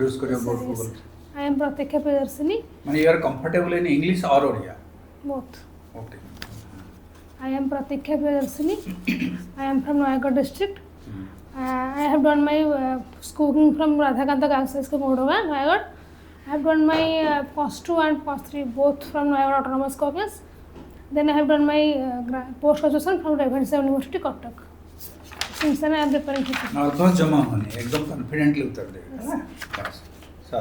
Introduce kariye board ko Yes. bol. I am Pratikya Priyadarshini. Mane you are comfortable in English or Oriya? Both. Okay. I am Pratikya Priyadarshini. I am from Noagarh district. I have done my schooling from Radhakanta Girls High School, Moldova, Noagarh. I have done my post 2 and post 3 both from Noagarh Autonomous College. Then I have done my post graduation from Revenue University, Cuttack. Since then I am preparing for CPT. Nervous जमा होने एकदम confidently उत्तर दे है ना बस sir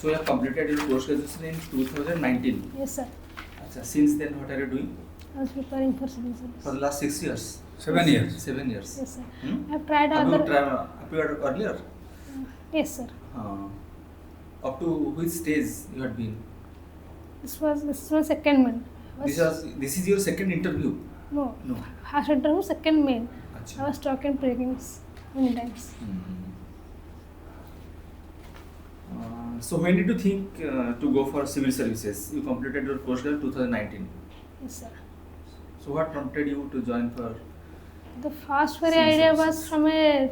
So you have completed your post graduation in 2019. Yes, sir. Achha, since then what are you doing? I was preparing for civil service. For the last 6 years. 7 years 7 years. Yes, sir. Hmm? I have tried Have you other. appeared earlier? Yes, sir. Up to which stage you had been? This was my second main. This is your second interview. No. No. First interview, second main. Achha. I was stuck in pregnancy many times. So when did you think to go for civil services? You completed your postgrad 2019. Yes, sir. So what prompted you to join for? The first very Civil idea services. was from a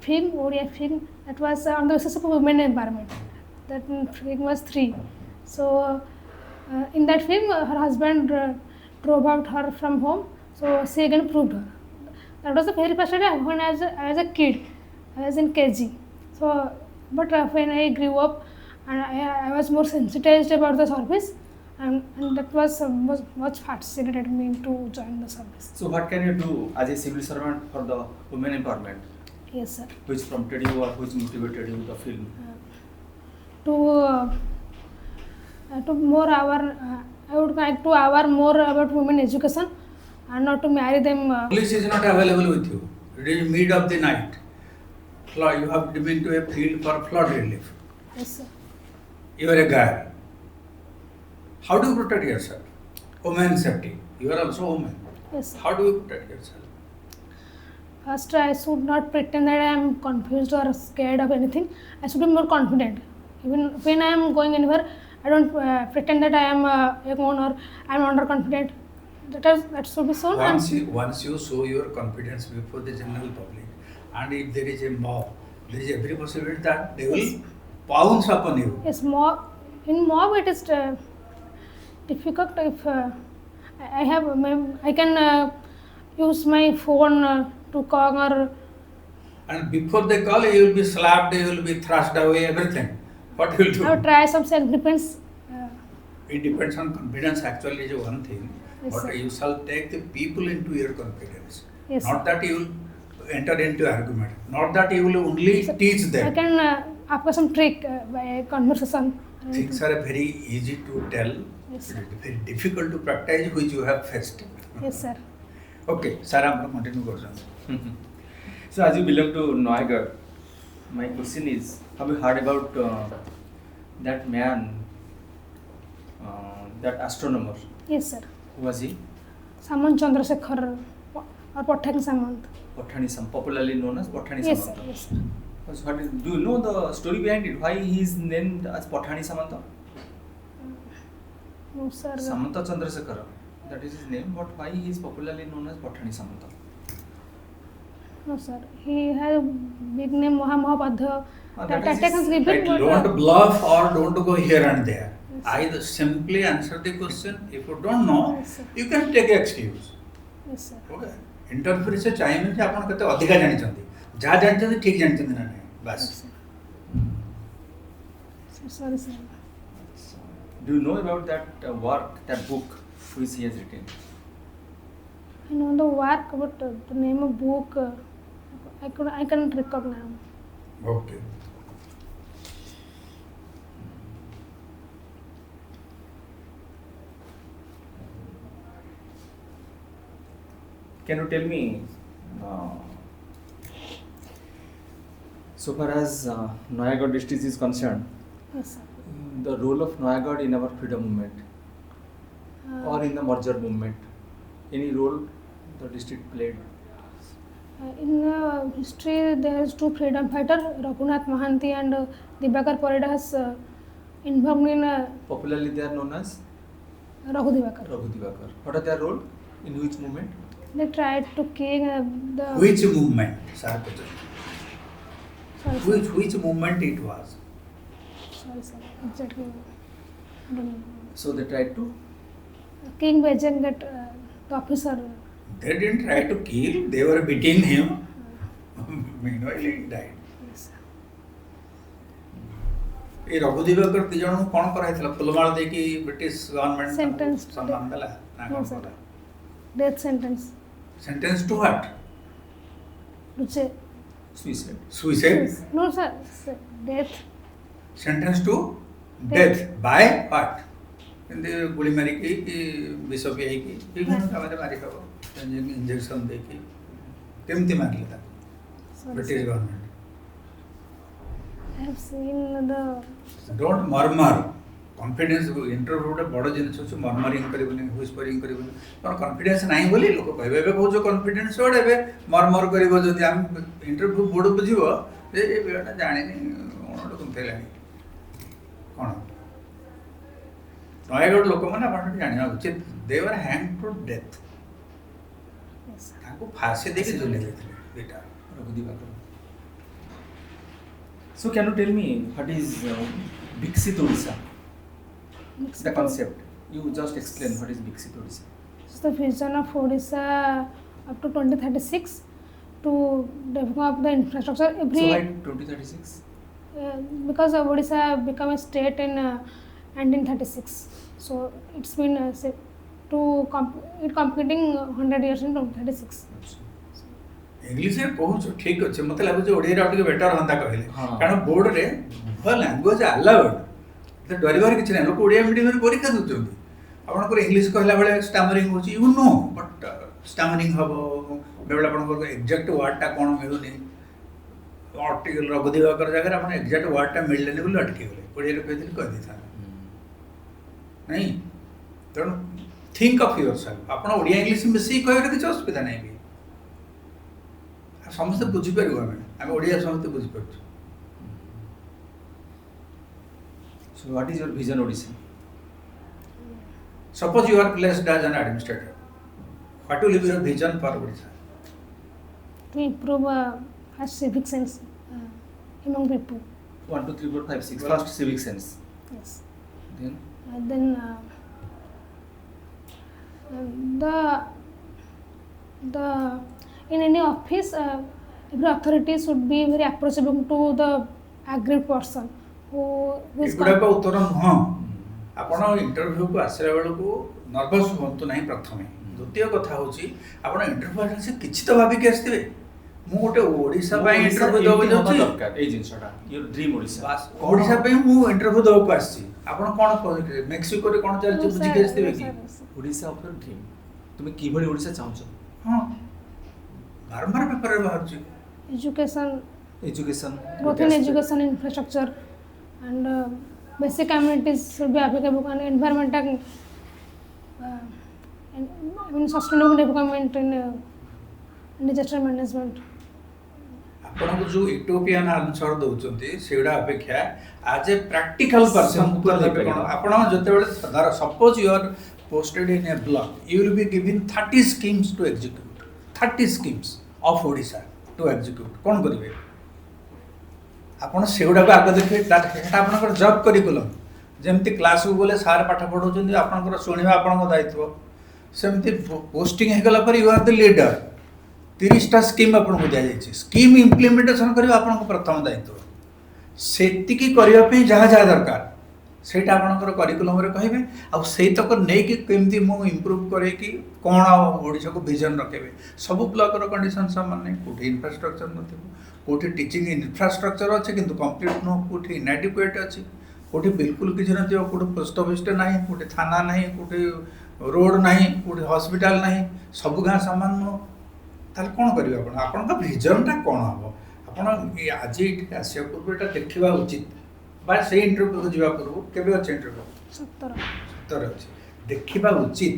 film, Odia film, that was on the basis of women empowerment. That film was 3. So in that film, her husband drove out her from home. So she again proved her. That was the very first idea when I was a kid. I was in KG. So, but when I grew up, and I was more sensitized about the service, and that was much fascinated me to join the service. So what can you do as a civil servant for the women empowerment? Yes, sir. Which prompted you or which motivated you the film? To more I would like to aware more about women education and not to marry them. Police is not available with you. It is mid of the night. You have been to a field for flood relief. Yes, sir. You are a guy. How do you protect yourself? Women safety. You are also a woman. Yes, sir. How do you protect yourself? First, I should not pretend that I am confused or scared of anything. I should be more confident. Even when I am going anywhere, I don't pretend that I am a woman or I am underconfident. That should be shown. Once you show your confidence before the general public, and if there is a mob, there is every possibility that they will pounce upon you. Yes, in mob it is difficult if I can use my phone to call or. And before they call, you will be slapped, you will be thrust away, everything. What you will do? I will try some self-defense. It depends on confidence, actually, is one thing. Yes, But sir. you shall take the people into your confidence. Yes, Not that you will enter into argument. Not that you will only Sir, teach I them. can apply some trick by conversation. Things are very easy to tell. Yes, It sir. is very difficult to practice, which you have faced. Yes, sir. Okay, sir, I am continue करते So as you belong to Noagarh, my question is, have you heard about that man, that astronomer? Yes, sir. Who was he? Samant Chandrasekhar or Patthani Samant. Patthani Samant, popularly known as Patthani Yes, sir. Samanta. Yes, sir. So do you know the story behind it? Why he is named as Patthani Samanta? No, sir. Samanta Chandrasekhar. That is his name, but why he is popularly known as Patthani Samanta? No, sir. He has a big name, Mahapadha. that That is can his give Right, it. don't bluff or don't go here and there. Yes. I simply answer the question. If you don't know, Yes, sir. you can take excuse. Yes, sir. Okay. Interfere से चाहिए कि आपण केते अधिका जानिछंती जा जानिछंती ठीक जानिछंती ना नहीं बस Yes, sir. So sorry, sir. Do you know about that work, that book, which he has written? I know the work, but the name of book, I can't recall now. Okay Can you tell me, so far as Noagarh district is concerned, Yes, sir. the role of Noagarh in our freedom movement or in the merger movement? Any role the district played? In history, there is two freedom fighters, Raghunath Mahanti and Dibakar Parida has involved in Popularly they are known as Raghu Dibakar. Raghu Divakar. What are their role? In which movement? They tried to kill the. Which movement sir Sorry, sir. Which movement it was? Sorry, sir. Exactly. I don't know. So they tried to. King Beijing that the officer. They didn't try to kill, they were beating him. Meanwhile, he died. Yes, sir. ये रघुदीवाकर दी जन कौन कराइथिला फुलमाल देकी British government Sentence to सम्मान देला ना No, sir. Death sentence. Sentence to what Luce. Suicide. Suicide No, sir. Death. Sentence to death by what एंदे गोली मारी की विष पियाई की विभिन्न कामरे मारी हबो इंजेक्शन देकी केमती मारले ता Sorry, British sir. Government I have seen the. Don't murmur confidence interview गोटे बड़ जिनिस अछि मर्मरिंग करबनी व्हिस्परिंग करबनी तोर कॉन्फिडेंस नाही बोली लोक कहबे बे बहुत कॉन्फिडेंस ओडे बे मर्मर करबो जदि हम इंटरव्यू बोर्ड बुझिबो ए बेटा जानिनी ओडो कुंथेलानी कोन नयगढ़ लोक माने आपण जानिया उचित they were hang to death Yes, sir. ताको फांसी देके झुले देथिले बेटा Raghudivakar's. So can you tell me what is Viksit Odisha? The concept. You just explain what is Viksit Odisha. It's the vision of Odisha up to 2036 to develop the infrastructure every. So why 2036? Because Odisha became a state in 1936, so it's been it completing 100 years in 2036. English रे कहूछ ठीक अछि मते लागु जे ओडिया रे better हंदा कहले हाँ। कारण board रे भ लैंग्वेज अलाउड तो डरिवार किछ नै लोक ओडिया मीडियम रे परीक्षा दउचंदी आपण को इंग्लिश कहला बेले स्टैमरिंग होची यू नो बट स्टैमरिंग हबो बेबे आपण को एग्जैक्ट वर्ड ता कोन मिलुनी आर्टिकल रघुदीवाकर जगह आपण एग्जैक्ट वर्ड ता मिललेनी बोली अटकी गेले ओडिया रे कहथिल कह दिथा नहीं तो थिंक ऑफ योरसेल्फ आपण ओडिया इंग्लिश मिसी कहरे किछ असुविधा नै भी समस्त बुझी पारू आम ओडिया समस्त बुझी पारू So what is your vision Odisha? Suppose you are placed as an administrator what will be your vision for Odisha To improve civic sense among people. 1, 2, 3, 4, 5, 6. First civic sense. Yes. Then And then the in any office, every authority should be very approachable to the aggrieved person who is. एगुड़ा उत्तर नुह आपण interview को आसला बेलू nervous हूँ ना प्रथम द्वितीय कथा हूँ आप इंटरव्यू आसे किसी तो भाविक आसवे मु गोटे ओडिशा इंटरव्यू देवाक दरकार ए जिनसटा योर ड्रीम ओडिशा ओडिशा मु इंटरव्यू देवाक आसी आपण कोन मेक्सिको रे कोन चलछि बुझी के आसवे कि ओडिशा ऑफ योर ड्रीम तुम किभଳି ओडिशा चाहछ हां बारंबार पेपर रे बाहर छी education both in education infrastructure and basic amenities should be applicable and environmental and sustainable development in disaster management. आपण जो यूटोपियन आंसर दउचंती सेडा अपेक्षा आज ए प्रैक्टिकल पर्सन आपण जते बेले suppose you are posted in a block you will be given 30 schemes to execute 30 schemes of Odisha to execute कोन करिवे आपण सेडा को आगे देखि सेटा आपनकर जॉब करिकुलम जेमति क्लास को बोले सार पाठ पढौचंदी आपनकर सुनिबा आपनक दायित्व सेमति पोस्टिंग हे गला पर यू आर द लीडर 30टा स्कीम आपको दिया जाए स्कीम इम्प्लीमेंटेशन करवा आपन प्रथम दायित्व सेतिकी करबा पे जहाँ जहाँ दरकार सेटा आपनकर करिकुलम रे कहबे आ सेई तक नै कि केमती मो इंप्रूव करे कि कोन ओडिसा को विजन रखेबे सब ब्लॉक रो कंडीशन समान नै कोठी इंफ्रास्ट्रक्चर नथिबो कोठी टीचिंग इंफ्रास्ट्रक्चर अछि किंतु कंप्लीट नो कोठी इनएडिक्वेट अछि कोठी बिल्कुल किछ नथिबो कोठी पोस्ट ऑफिस नाही कोठी थाना नाही कोठी रोड नाही कोठी हॉस्पिटल नाही सब गां समान नो ताल कोन करिवे आपण का विजन ता कोन हबो आपण आज इट आसिया पूर्व एटा देखिबा उचित बा से इंटरव्यू को जीवा पूर्व केबे अछि इंटरव्यू 17 अछि देखिबा उचित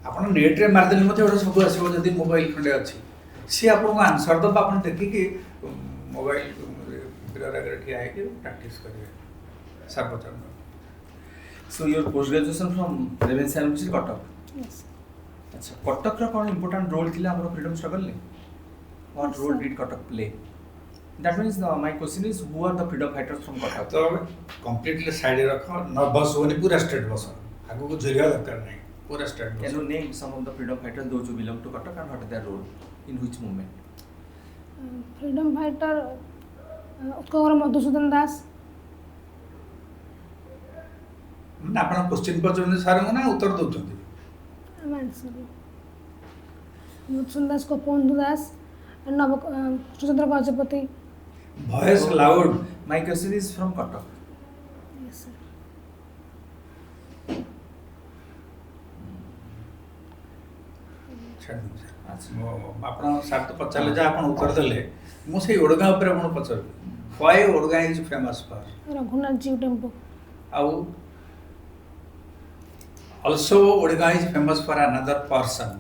आपण नेट रे मार देले मते ओटा सब आसीबो जदी मोबाइल खंडे अछि से आपण को आंसर दबा आपण देखि कि मोबाइल बिरार अगर ठिया है कि प्रैक्टिस करिवे सर्वप्रथम so your post graduation from Ravenshaw university Cuttack Yes. अच्छा कटक रा कोन इंपोर्टेंट रोल थिला हमर फ्रीडम स्ट्रगल ले what role did Cuttack play That means my question is, who are the freedom fighters from Cuttack? तो कम्प्लीटली साइड रख नर्भस होनी पूरा स्ट्रेट बस आगू को झुरिया दरकार नहीं पूरा स्ट्रेट Can you बस name some of the freedom fighters, those who belong to Cuttack, and what is their role in which movement? Freedom fighter Utkal Madhusudan Das ना आपण क्वेश्चन पचर सार को ना उत्तर दउछंती मधुसूदन दास गोपबंधु दास नव Krishnachandra Gajapati. Voice loud My question is from Cuttack. Yes, sir. छाड़ दउछ अच्छा. आपण सार तो पचारले जा आपण उत्तर देले मु से ओडगा ऊपर आपण पचर why Odagaon is famous for Raghunath jiu temple. आउ also Odagaon is famous for another person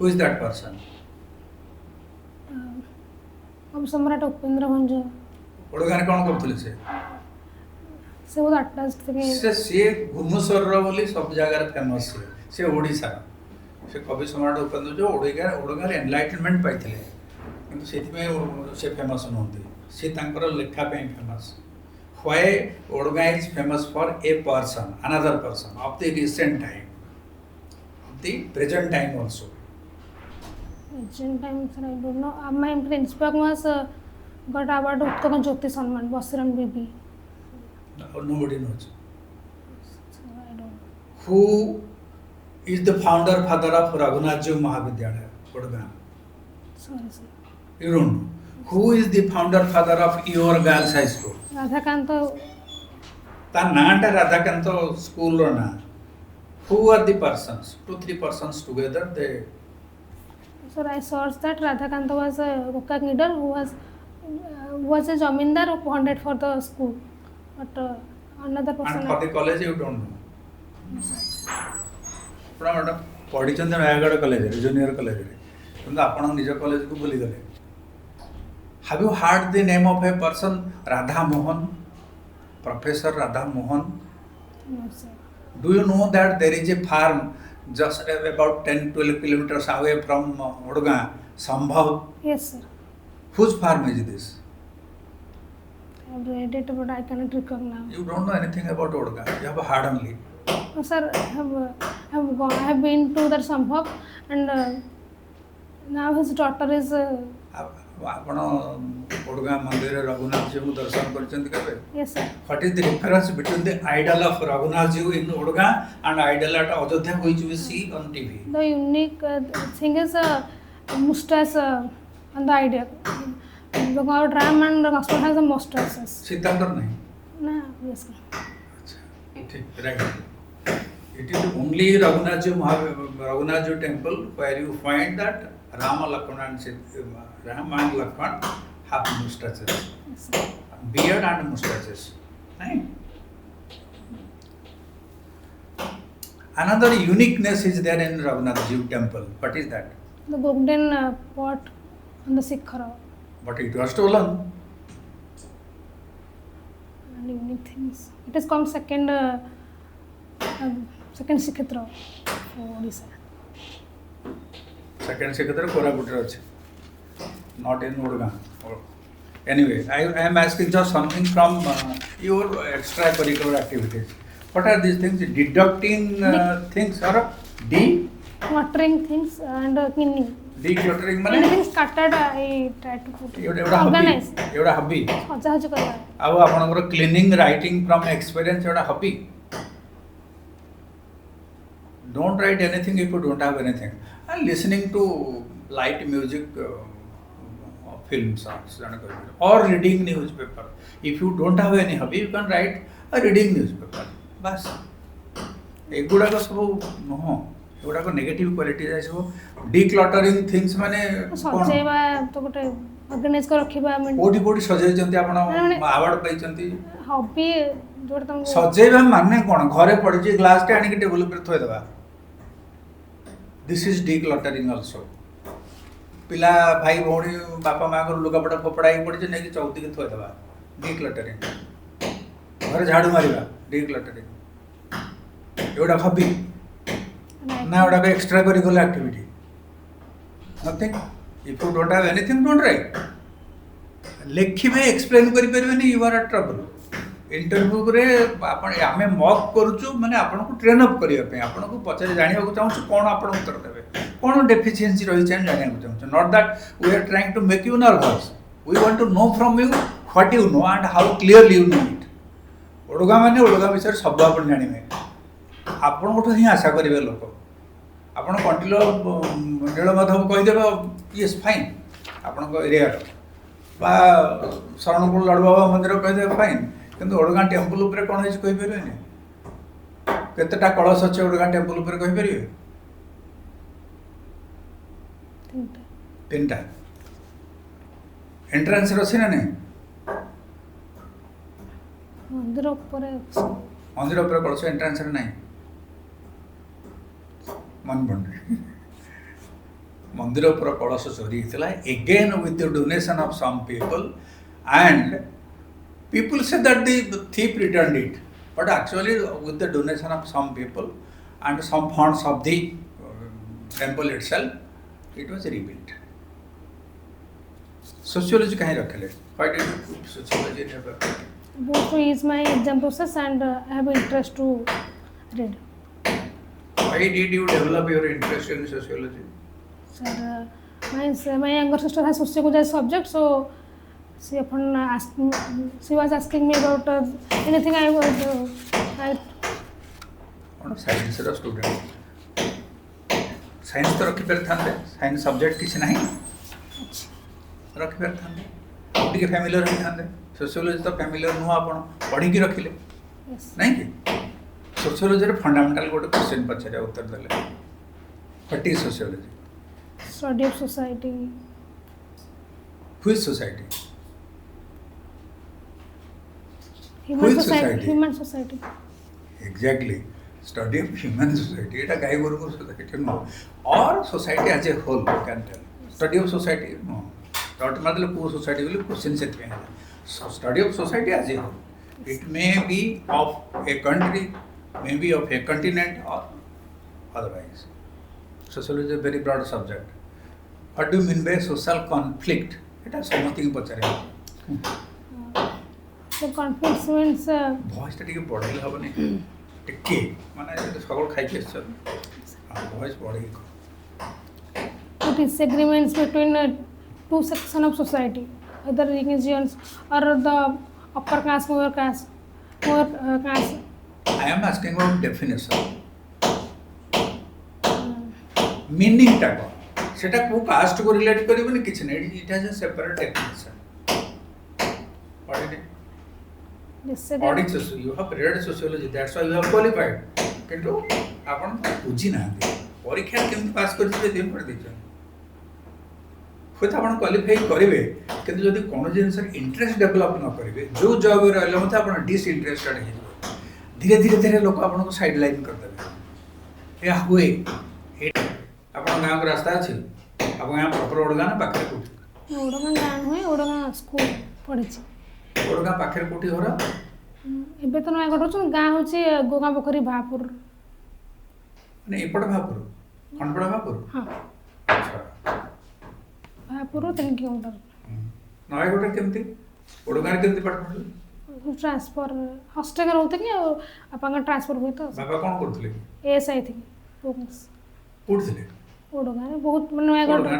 who is that person अब सम्राट उपेंद्र भंज ओडगा ने कोन करथले से बहुत अटैच थे. से भुवनेश्वर बोली सब जगह फेमस से ओडिशा से कवि सम्राट उपेंद्र जो ओडगार एनलाइटनमेंट पाइथिले किंतु सेति से फेमस नहंती से तांकर लेखा पे famous why Odagaon is famous for a person another person of the recent time of the present time also Ancient times, I don't know. My principal was got award Utkal Jyoti Samman, Basiran Bibi. nobody knows So I don't know. who is the founder father of Raghunath Jiv Mahavidyalaya Odga Sorry, sir. you don't know who is the founder father of your girls high school Radhakant, ता नाटा Radhakant school रो ना who are the persons 2-3 persons together they sir, I searched that Radhakant was a Gokak leader who was a Jamindar who funded for the school. But another person. and for the college you don't know अपना madam पढ़ी चंद Nayagarh college रे junior college रे किंतु आपण निज college को भूली गले have you heard the name of a person Radha Mohan professor Radha Mohan No, sir. do you know that there is a farm just about 10-12 kilometers away from Odga Sambhav Yes, sir. whose farm is this I have read it, but I cannot recall now. you don't know anything about Odga you have heard only No, sir, I have been to that Sambhav, and now his daughter is. आपण ओडगा मंदिर रघुनाथ जी को दर्शन करछन्ति केबे Yes, sir. What is the difference between the idol of Raghunath ji in Odagaon and idol at Ayodhya which we see on TV The unique thing is mustache on the idea. The God Ram and Lakshman has a mustaches. सीतांकर नहीं No, yes, sir. अच्छा ठीक right it is only Raghunath ji temple where you find that Rama Lakshmana and Ram and Lakshman have mustaches Yes, sir. beard and mustaches right another uniqueness is there in Raghunath Jiv temple what is that The golden pot on the Sikhara. but it was stolen And unique things. It is called second Sikhitra for Odisha. second secretary Koraputra ଅଛି not in Odga anyway I am asking just something from your extracurricular activities what are these things deducting things or Watering things and cleaning. decluttering माने Anything scattered, I try to put it. एउटा Organize. हबी एउटा हबी सजासजी करवा. अब आपनकर cleaning writing from experience एउटा हबी don't write anything if you don't have anything and listening to light music film songs or reading newspaper if you don't have any hobby you can write a reading newspaper बस एगुड़ा को सब no एगुड़ा को negative quality जाय सब decluttering things माने सजेवा तो गोटे organise कर रखिबा कोठी कोठी सजाई चंती आपण माने- अवार्ड पाई चंती हॉबी जोड़ तुमको सजेଇବା माने कोन घरे पड़िची ग्लास टे आनी के टेबल पर थोय देबा दिस इज डिक्लटरिंग आल्सो पिला भाई भौणी बापा माँ को लुगापटा फोपड़ा पड़ी नहीं कि चौथी के थोय देबा डिक्लटरिंग घर झाड़ू मारिबा डिक्लटरिंग एवडा हॉबी ना एवडा extra curricular activity nothing if you don't have anything don't write लेखिबे एक्सप्लेन करि परबेनी you are a trouble interview रे आपण आमे मॉक करूछु माने आपण को ट्रेन अप करिया पे आपण को पचारे जानिया को चाहू कोन आपण उत्तर देबे कोन डेफिशिएंसी रही छै जानिया को चाहू not that we are trying to make you nervous we want to know from you what you know and how clearly you know it Odagaon माने ओडगा विषय सब आपण जानिबे आपण कोठो ही आशा करिवे लोक आपण कंटिलो नीलमाधव कहि देबे यस फाइन आपण को एरिया बा शरणकुल लड़बाबा मंदिर कहि देबे फाइन किंतु ओडगां टेम्पल ऊपर कोन है कहि परबेनी केतेटा कलश अछि ओडगां टेम्पल ऊपर कहि परिबे तीनटा एंट्रेंस रछि ना नहीं मंदिर ऊपर ଅଛି मंदिर ऊपर कलश एंट्रेंस रे नहीं मन बंड मंदिर ऊपर कलश चोरी हितला again with the donation of some people and people say that the thief returned it but actually with the donation of some people and some funds of the temple itself it was rebuilt sociology kahi rakhale why did you put sociology in your paper both is my exam process and I have interest to read. why did you develop your interest in sociology Sir, my younger sister has sociology as subject, so she was asking me about anything I was. on science रा student science तो रखि पर थांदे science subject किछ नहीं रखि पर थांदे टिके familiar रखि थांदे sociology तो familiar नु आपण पढ़ी की रखिले Yes. नहीं कि sociology रे fundamental गोटे क्वेश्चन पछरे उत्तर देले what is sociology Study of society. which society Human Which society. society? Human society. exactly study of human society eta गाय गोरु को society no or society as a whole you can tell study of society no dot मतलब पूरा society बोले question से पे है so study of society as a whole it may be of a country may be of a continent or otherwise sociology is a very broad subject what do you mean by social conflict eta something पचरे So conflict means voice टा टिके बढ़ेले हबनी टिके माने सकल खाइ के छ voice बढ़े it is agreements between two sections of society, either religions or the upper caste, lower caste, I am asking about definition meaning टा को सेटा को कास्ट को रिलेट करिबनी किछ नै it has a separate definition what it Audit sociology, you have read sociology, that's why you have qualified. किंतु आपण बुझी ना परीक्षा केमति पास करथिबे देम पर दिछन खुद आपण क्वालिफाई करिवे किंतु जदि कोनो जिंसर इंटरेस्ट डेवलप न करिवे जो जॉब रे रहले मते आपण डिसइंटरेस्टेड हे धीरे धीरे धीरे लोक आपण को साइड लाइन कर देबे या हुए आपण गांव के रास्ता अछि आपण गांव प्रॉपर ओडगा ना पाखरे कोठी ओडगां गाँव हुए ओडगां स्कूल पढ़ी ओडगा पाखरे कोठी घर ଏବେ ତ ନୟାଗଡ଼ ଅଛୁ ଗାଁ ହେଉଛି ଗୋଗାଁ ପୋଖରୀ ଭାପୁର ମାନେ ଏପଟ ଭାପୁର ଖଣ୍ଡପଡ଼ା ଭାପୁର ହଁ ଆଚ୍ଛା ଭାପୁର 3 କିଲୋମିଟର ନୟାଗଡ଼ରେ କେମିତି ଓଡଗାଁରେ କେମିତି ପାଠ ପଢ଼ିଲେ ट्रांसफर हॉस्टेल ରହୁଥିଲି ଆଉ ବାପାଙ୍କ ଟ୍ରାନ୍ସଫର ହୁଏ ତ ବାପା କ'ଣ କରୁଥିଲେ ଏଏସ୍ଆଇ ଥିଲି ଭୁବନେଶ୍ୱର କୋଉଠି ଥିଲେ ଓଡଗାଁରେ ବହୁତ ମାନେ ନୟାଗଡ଼ରେ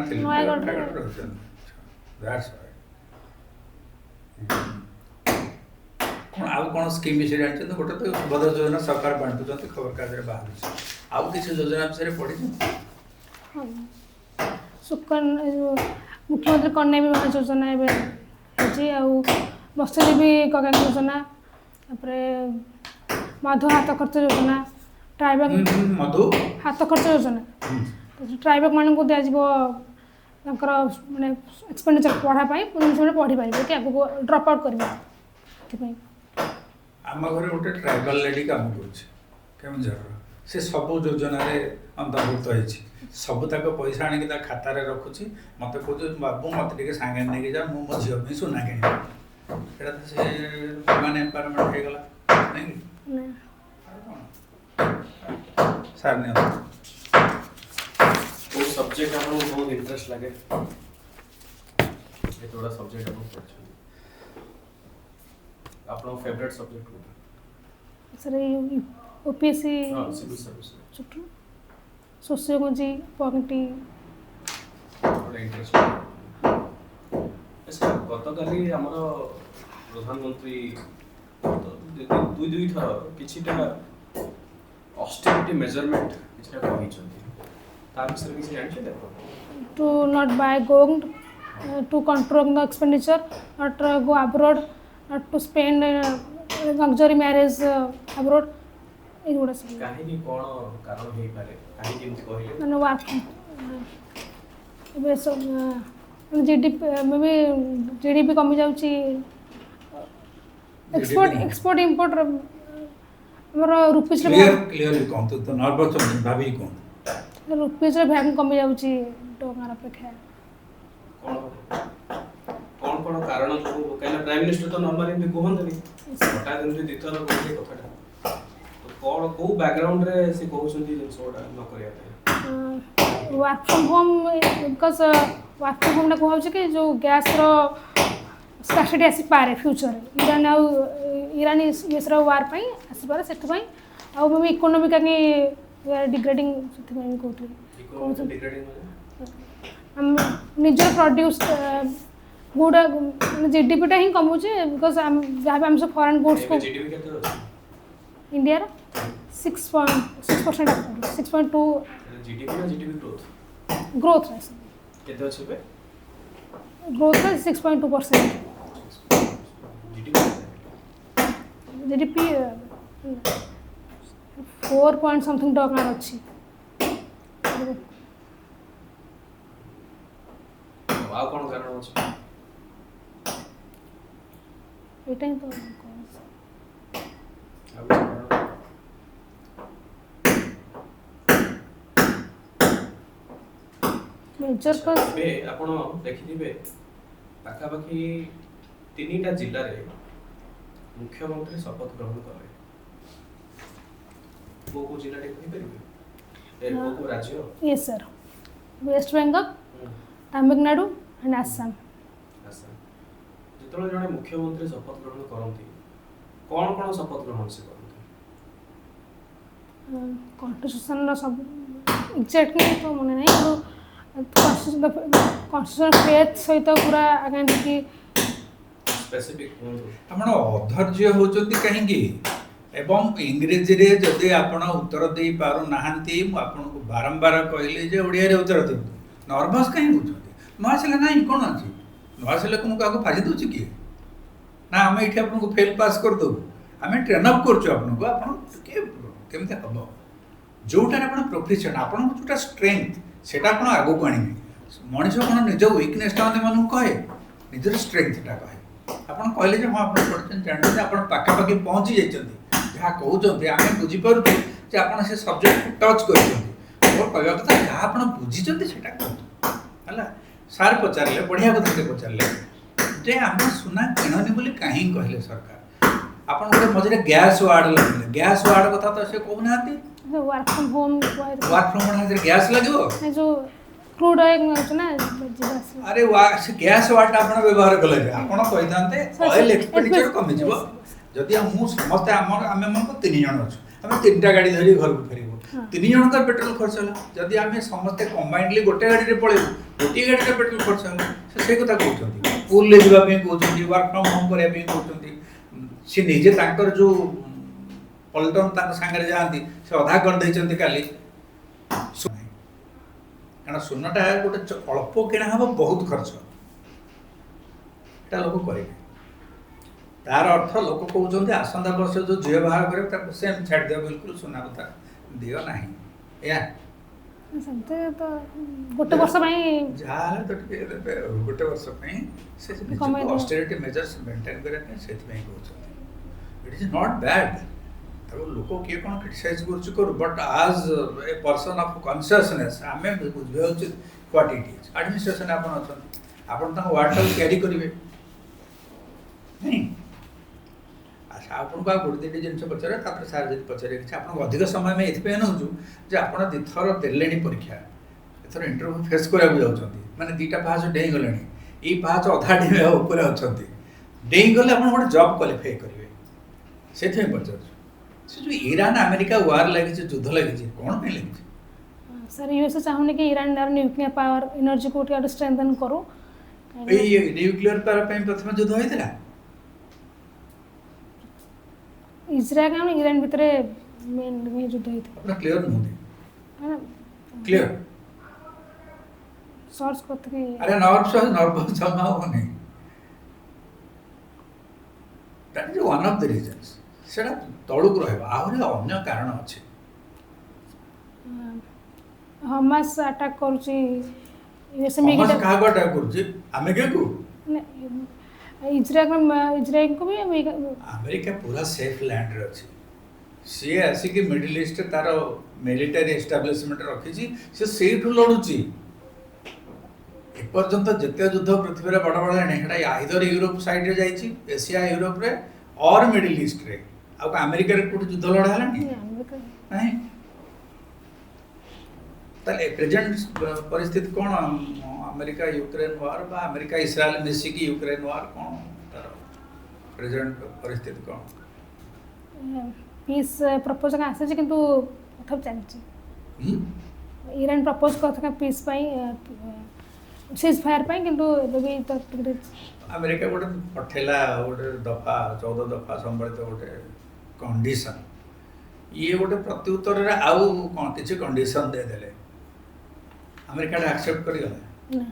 କ'ଣ ଆଉ କ'ଣ ସ୍କିମ୍ ବିଷୟରେ ଜାଣିଛନ୍ତି ଗୋଟେ ତ ସୁଭଦ୍ରା ଯୋଜନା ସରକାର ବାଣ୍ଟୁଛନ୍ତି ଖବରକାଗଜରେ ବାହାରୁଛି ଆଉ କିଛି ଯୋଜନା ବିଷୟରେ ପଢ଼ିଛନ୍ତି ମୁଖ୍ୟମନ୍ତ୍ରୀ କନ୍ୟା ବିବାହ ଯୋଜନା ଏବେ ହେଇଛି ଆଉ ମତ୍ସ୍ୟଜୀବୀ କଲ୍ୟାଣ ଯୋଜନା ତାପରେ ମଧୁ ହାତ ଖର୍ଚ୍ଚ ଯୋଜନା ଟ୍ରାଇବେକ୍ ମଧୁ ହାତ ଖର୍ଚ୍ଚ ଯୋଜନା ଟ୍ରାଇବେକ୍ ମାନଙ୍କୁ ଦିଆଯିବ ତାଙ୍କର ମାନେ ଏକ୍ସପେଣ୍ଡିଚର ପଢ଼ା ପାଇଁ ସେମାନେ ପଢ଼ିପାରିବେ କି ଆଗକୁ ଡ୍ରପ୍ ଆଉଟ୍ କରିବେ ସେଥିପାଇଁ ଆମ ଘରେ ଗୋଟେ ଟ୍ରାଇବାଲ ଲେଡି କାମ କରୁଛି କେଉଁଝରର ସେ ସବୁ ଯୋଜନାରେ ଅନ୍ତର୍ଭୁକ୍ତ ହେଇଛି ସବୁ ତାଙ୍କ ପଇସା ଆଣିକି ତା ଖାତାରେ ରଖୁଛି ମୋତେ କହୁଛି ବାବୁ ମୋତେ ଟିକେ ସାଙ୍ଗରେ ନେଇକି ଯା ମୁଁ ମୋ ଝିଅ ପାଇଁ ସୁନା କିଣିବି ଏଇଟା ତ ସେ ମାନେ ଏମ୍ପାୱାରମେଣ୍ଟ ହେଇଗଲା ନାଇଁ କି ସାର୍ ନିଅନ୍ତୁ କୋଉ ସବଜେକ୍ଟ ଆପଣଙ୍କୁ ବହୁତ ଇଣ୍ଟରେଷ୍ଟ ଲାଗେ ଏତେ ବଡ଼ ସବଜେକ୍ଟ ଆପଣ ପଢ଼ୁଛନ୍ତି आपन फेवरेट सब्जेक्ट कोन सर ओपीएससी हां सिविल सर्विस छुट्टू सोशियोलॉजी पॉलिटी बड़ा इंटरेस्ट अच्छा गतकाली हमर प्रधानमंत्री दुई थर किछिटा ऑस्टेरिटी मेजरमेंट किछिटा कहिछन्ती तार विषय किछि जानि देखो to not buy gold, to control the expenditure, not go abroad, not to spend luxury marriage abroad. ଏଗୁଡ଼ା ସବୁ କାହିଁକି କ'ଣ କାରଣ ହେଇପାରେ କାହିଁକି ଏମିତି କହିଲେ ମାନେ ଏବେ ସବୁ ଜିଡିପି କମି ଯାଉଛି ଏକ୍ସପୋର୍ଟ ଇମ୍ପୋର୍ଟ ଆମର ରୁପିଜ୍ର କ୍ଲିୟରଲି କୁହନ୍ତୁ ତ ନର୍ଭସ୍ ଅଛନ୍ତି ଭାବିକି କୁହନ୍ତୁ ରୁପିଜ୍ର ଭ୍ୟାଲ୍ୟୁ କମି ଯାଉଛି ଟଙ୍କାର ଅପେକ୍ଷା କ'ଣ କ'ଣ କାରଣ ସବୁ କାହିଁକିନା ପ୍ରାଇମ୍ ମିନିଷ୍ଟର ତ ନର୍ମାଲି ଏମିତି କୁହନ୍ତିନି ହଠାତ୍ ଏମିତି ଦ୍ୱିତୀୟ କହିଲେ କଥାଟା କ'ଣ କେଉଁ ବ୍ୟାକ୍ଗ୍ରାଉଣ୍ଡରେ ସେ କହୁଛନ୍ତି ଜିନିଷ ଗୁଡ଼ା ନ କରିବା ପାଇଁ work from home because work from ହୋମ୍ଟା କୁହାଉଛି କି ଯେଉଁ ଗ୍ୟାସ୍ର ସ୍କାର୍ସିଟି ଆସିପାରେ ଫ୍ୟୁଚରରେ ଇରାନ ୟୁଏସ୍ର ୱାର୍ ପାଇଁ ଆସିପାରେ ସେଥିପାଇଁ ଆଉ ମୁଁ ଇକୋନୋମି କାହିଁକି ଡିଗ୍ରେଡ଼ିଂ ସେଥିପାଇଁ କହୁଥିଲି ନିଜର ପ୍ରଡ୍ୟୁସ୍ ଗୁଡ଼ା ଜିଡିପିଟା ହିଁ କମୁଛି ବିକଜ୍ ଯାହା ବି ଆମେ ସବୁ ଫରେନ୍ ଗୁଡ୍ସକୁ ଇଣ୍ଡିଆର 6.2 जीडीपी ना जीडीपी ग्रोथ केते अछि बे ग्रोथ 6.2% जीडीपी 4 point something टका अछि आ कोन कारण अछि एटा ही तो मेजर का बे आपण देखिथिबे पाखापाखि 3टा जिल्ला रे मुख्यमंत्री शपथ ग्रहण करे को जिल्ला रे कहि परिबे ए को राज्य yes sir West Bengal Tamil Nadu and Assam जेतले जने मुख्यमंत्री शपथ ग्रहण करंती कोन कोन शपथ ग्रहण से करंती कॉन्स्टिट्यूशन सब एग्जैक्टली तो मने नहीं कॉन्स्टिट्यूशन फेथ सहित पूरा आगे की स्पेसिफिक आपण अधैर्य होचोती कहीं एवं इंग्रेजी रे जदि आपण उत्तर दे पारु नाहंती मु आपण को बारंबार कहले जे ओडिया रे उत्तर दियंतु नर्वस कहीं होचोती न आसले नाही कोन अछि न आसले कोन काको फाजी दोछि कि ना हमें इथे आपण को फेल पास कर दो हमें ट्रेन अप करछु आपण को आपण के केमते हबो जोटा आपण प्रोफेशन आपण को जोटा स्ट्रेंथ सेटा आपण आगो को आनिबे मनुष्य कोन निज वीकनेस ता मानु कहे निजर स्ट्रेंथ ता कहे आपण कहले जे हां आपण पढछन जानते आपण पाका पाकी पहुंची जाइछन्ती जहाँ कहते आम बुझीपारे जे आप से सब्जेक्ट टच कर कहवा कथा जहाँ आप बुझीते से सार पचारे बढ़िया कथा से पचारे जे आम सुना किणनी बोली कहीं कहले सरकार आप मझे गैस वार्ड लगे गैस वार्ड कथा तो से कहूना वर्क फ्रॉम होम गैस लगे जो क्रूड ऑयल ना अरे से गैस वार्ड आप व्यवहार कले आप ऑयल एक्सपेंडिचर कमी जीव जदि मु समस्ते आम मन को 3 जन अच्छु आम 3टा गाड़ी धरी घर को फेरबू 3 जन का पेट्रोल खर्च है जदि आम समस्ते कंबाइंडली गोटे गाड़ी रे पळेबू गोटे गाड़ी का पेट्रोल खर्च है से कथा कहउछन्ती पूल ले जीवा पे कहउछन्ती वर्क फ्रॉम होम करे पे कहउछन्ती से निजे तांकर जो पलटन तांकर संगे जांती से आधा कर दैछन्ती काली कारण सुनटा गोटे अल्प किना हबो बहुत खर्च एटा लोक करे तार अर्थ लोक कहते आसंता वर्ष जो झील बाहर करे सेम छाड़ दिया बिल्कुल सुना कथा दियो नहीं या तो गोटे वर्ष जहाँ तो गोटे वर्ष से ऑस्टेरिटी मेजर्स मेंटेन करने से इट इज नॉट बैड लोक किए कौन क्रिटिसाइज करूँ बट आज ए पर्सन ऑफ कॉन्शियसनेस आम बुझे उचित व्हाट इट इज एडमिनिस्ट्रेशन आप वार्ड टाक क्यारी करेंगे नहीं अच्छा आपको गोटे दुईट जिन पचारे सार जी पचारे आप अधिक समय में ये नौ जे आप दुथर दे परीक्षा एथर इंटरव्यू फेस कराया जाऊँच मैंने 2टा पाहाच डेई गले ये पाहाच अधा डेवा उपर अच्छा ଡେଇଁ ଗଲେ ଆପଣ ଗୋଟେ ଜବ୍ କ୍ୱାଲିଫାଇ କରିବେ ସେଥିପାଇଁ ପଚାରୁଛୁ ସେ ଯେଉଁ ଇରାନ ଆମେରିକା ୱାର୍ ଲାଗିଛି ଯୁଦ୍ଧ ଲାଗିଛି କ'ଣ ପାଇଁ ଲାଗିଛି? सर यूएसए चाहूनी कि ईरान न्यूक्लियर पावर एनर्जी को स्ट्रेंथन करू ଏଇ ନ୍ୟୁକ୍ଲିୟର ପାୱାର ପାଇଁ ପ୍ରଥମେ ଯୁଦ୍ଧ ହୋଇଥିଲା। इजराइल और ईरान भितर मेन युद्ध होता ଆପଣ କ୍ଲିୟର ନୁହନ୍ତି है କ୍ଲିୟର सर्च करते कि ଆରେ ନର୍ଭସ୍ ଜମା ହେବନି that is one of the reasons ସେଇଟା ତଳକୁ ରହିବ ଆହୁରି ଅନ୍ୟ କାରଣ ଅଛି। हमास अटैक करूची यूएसए ସମସ୍ତେ କାହାକୁ ଆଟାକ୍ କରୁଛି ଆମେରିକାକୁ? इजराइल को भी ଆମେରିକା ପୁରା ସେଫ୍ ଲ୍ୟାଣ୍ଡରେ ଅଛି ସିଏ ଆସିକି ମିଡିଲ ଇଷ୍ଟରେ ତାର ମିଲିଟାରୀ ଏଷ୍ଟାବ୍ଲିଶମେଣ୍ଟ ରଖିଛି ସେ ସେଇଠୁ ଲଢ଼ୁଛି ଏପର୍ଯ୍ୟନ୍ତ ଯେତେ ଯୁଦ୍ଧ ପୃଥିବୀରେ ବଡ଼ ବଡ଼ ହେଲାଣି ସେଇଟା ଆଇଦର ୟୁରୋପ ସାଇଡ଼ରେ ଯାଇଛି ଏସିଆ ୟୁରୋପରେ ଅର୍ ମିଡିଲ ଇଷ୍ଟରେ ଆଉ ଆମେରିକାରେ କୋଉଠି ଯୁଦ୍ଧ ଲଢ଼ା ହେଲାଣି ନାହିଁ। ତାହେଲେ ପ୍ରେଜେଣ୍ଟ ପରିସ୍ଥିତି କ'ଣ ଆମେରିକା ୟୁକ୍ରେନ ୱାର୍ ବା ଆମେରିକା ଇସ୍ରାଏଲ ମିଶିକି ୟୁକ୍ରେନ ୱାର୍ କ'ଣ ତାର ପ୍ରେଜେଣ୍ଟ ପରିସ୍ଥିତି କ'ଣ? पीस प्रपोज का आसे किंतु तथापि चलछि ହୁଁ? ईरान प्रपोज करथका पीस पई सीज फायर पई किंतु एबे तो ଆମେରିକା ଗୋଟେ ପଠେଇଲା ଗୋଟେ ଦଫା 14 ଦଫା ସମ୍ବଳିତ ଗୋଟେ କଣ୍ଡିସନ ଇଏ ଗୋଟେ ପ୍ରତ୍ୟୁତ୍ତରରେ ଆଉ କ'ଣ କିଛି କଣ୍ଡିସନ ଦେଇଦେଲେ ଆମେରିକାଟା ଆକ୍ସେପ୍ଟ କରିଗଲା। ना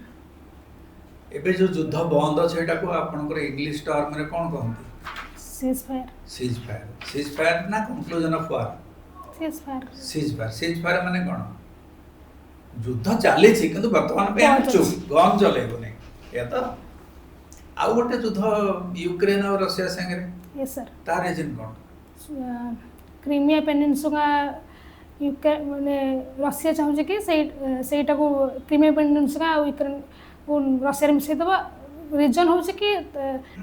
ଏବେ ଯେଉଁ ଯୁଦ୍ଧ ବନ୍ଦ ସେଇଟାକୁ ଆପଣଙ୍କର ଇଂଲିଶ ଟର୍ମରେ କ'ଣ କହନ୍ତି? सीज फायर ସିଜ୍ ଫାୟାର ନା conclusion of war? Seize fire ମାନେ କ'ଣ? ଯୁଦ୍ଧ ଚାଲିଛି କିନ୍ତୁ ବର୍ତ୍ତମାନ ପାଇଁ ଆମେ ଚୁପ୍ ଗନ୍ ଚଲେଇବୁନି ଏଇଆ ତ। ଆଉ ଗୋଟେ ଯୁଦ୍ଧ ୟୁକ୍ରେନ ଆଉ ରଷିଆ ସାଙ୍ଗରେ यस सर ତା ରିଜିନ୍ କ'ଣ? क्रीमिया पेनिनसुला यूक्रेन माने रशिया चाहूँ कि सेटा को क्रीमिया पेनिनसुला और यूक्रेन को रशिया मिसई दबा रिजन हूँ कि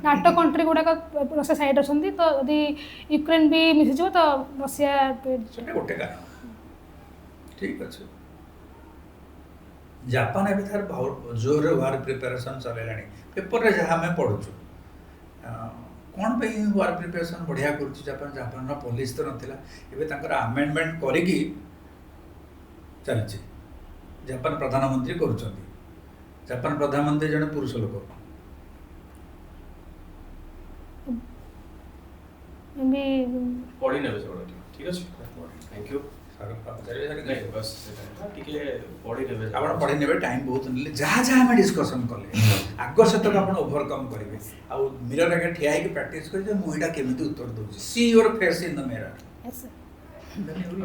नाटो कंट्री गुड़ाक रशिया साइड अच्छा तो यदि यूक्रेन भी मिसिज तो रशिया ସେଟା ଗୋଟେ କାରଣ ଠିକ୍ ଅଛି। ଜାପାନ ଏବେ ତାର ଜୋରରେ ୱାର୍ ପ୍ରିପାରେସନ୍ ଚଲେଇଲାଣି ପେପରରେ ଯାହା ଆମେ ପଢ଼ୁଛୁ କ'ଣ ପାଇଁ ୱାର୍ ପ୍ରିପାରେସନ୍ ବଢ଼ିଆ କରୁଛି ଜାପାନର ପୋଲିସ ତ ନଥିଲା ଏବେ ତାଙ୍କର ଆମେଣ୍ଡମେଣ୍ଟ କରିକି ଚାଲିଛି ଜାପାନ ପ୍ରଧାନମନ୍ତ୍ରୀ କରୁଛନ୍ତି। ଜାପାନ ପ୍ରଧାନମନ୍ତ୍ରୀ ଜଣେ ପୁରୁଷ ଲୋକ भी ପଢି ନେବେ ସେଗୁଡ଼ା ଠିକ୍ ଅଛି ଥ୍ୟାଙ୍କ ୟୁ ନାଇଁ ବସ୍ ସେଟା ଟିକେ ପଢି ନେବେ ଆପଣ ପଢ଼ି ନେବେ ଟାଇମ୍ ବହୁତ ନେଲେ ଯାହା ଯାହା ଆମେ ଡିସ୍କସନ୍ କଲେ ଆଗ ସେତକ ଆପଣ ଓଭରକମ୍ କରିବେ ଆଉ ମିରର ଆଗରେ ଠିଆ ହେଇକି ପ୍ରାକ୍ଟିସ୍ କରିବେ ମୁଁ ଏଇଟା କେମିତି ଉତ୍ତର ଦେଉଛି C your face in the mirror yes sir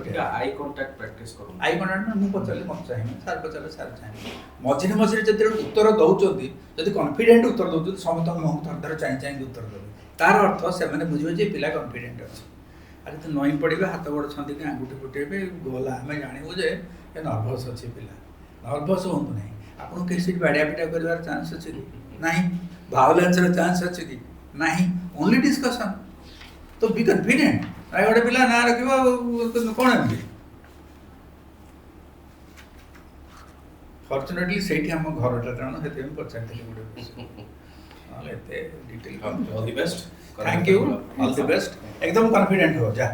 ଟିକେ ଆଇ କଣ୍ଟାକ୍ଟ ପ୍ରାକ୍ଟିସ୍ କରନ୍ତୁ। ଆଇ କଣ୍ଟାକ୍ଟ ମୁଁ ପଚାରିଲି ମୋତେ ଚାହିଁବି ସାର୍ ପଚାରିଲେ ସାର୍ ଚାହିଁବି ମଝିରେ ମଝିରେ ଯେତେବେଳେ ଉତ୍ତର ଦେଉଛନ୍ତି ଯଦି କନଫିଡେଣ୍ଟ ଉତ୍ତର ଦେଉଛନ୍ତି ସମସ୍ତଙ୍କ ମୁହଁକୁ ଥର ଥର ଚାହିଁ ଚାହିଁକି ଉତ୍ତର ଦେବେ ତାର ଅର୍ଥ ସେମାନେ ବୁଝିବେ ଯେ ପିଲା କନଫିଡେଣ୍ଟ ଅଛି। ଆଉ ଯଦି ନଇଁ ପଡ଼ିବେ ହାତ ଗୋଡ଼ ଛନ୍ଦିକି ଆଙ୍ଗୁଠି ଫୁଟେଇବେ ଗଲା ଆମେ ଜାଣିବୁ ଯେ ଏ ନର୍ଭସ୍ ଅଛି ପିଲା। ନର୍ଭସ୍ ହୁଅନ୍ତୁ ନାହିଁ ଆପଣଙ୍କୁ କେହି ସେଠି ବାଡ଼ିଆ ପିଟା କରିବାର ଚାନ୍ସ ଅଛି କି ନାହିଁ ଭାଓଲେନ୍ସର ଚାନ୍ସ ଅଛି କି ନାହିଁ ଓନ୍ଲି ଡିସ୍କସନ୍ ତ ବି କନଫିଡେଣ୍ଟ ଆଉ ଗୋଟେ ପିଲା ନାଁ ରଖିବ କ'ଣ ଏମିତି ଫର୍ଚୁନେଟଲି ସେଇଠି ଆମ ଘରଟା ତେଣୁ ସେଥିପାଇଁ ପଚାରିଥିଲି ଗୋଟେ ବିଷୟ ନହେଲେ ଏତେ detail all the best thank you all the best एकदम कॉन्फिडेंट हो जा।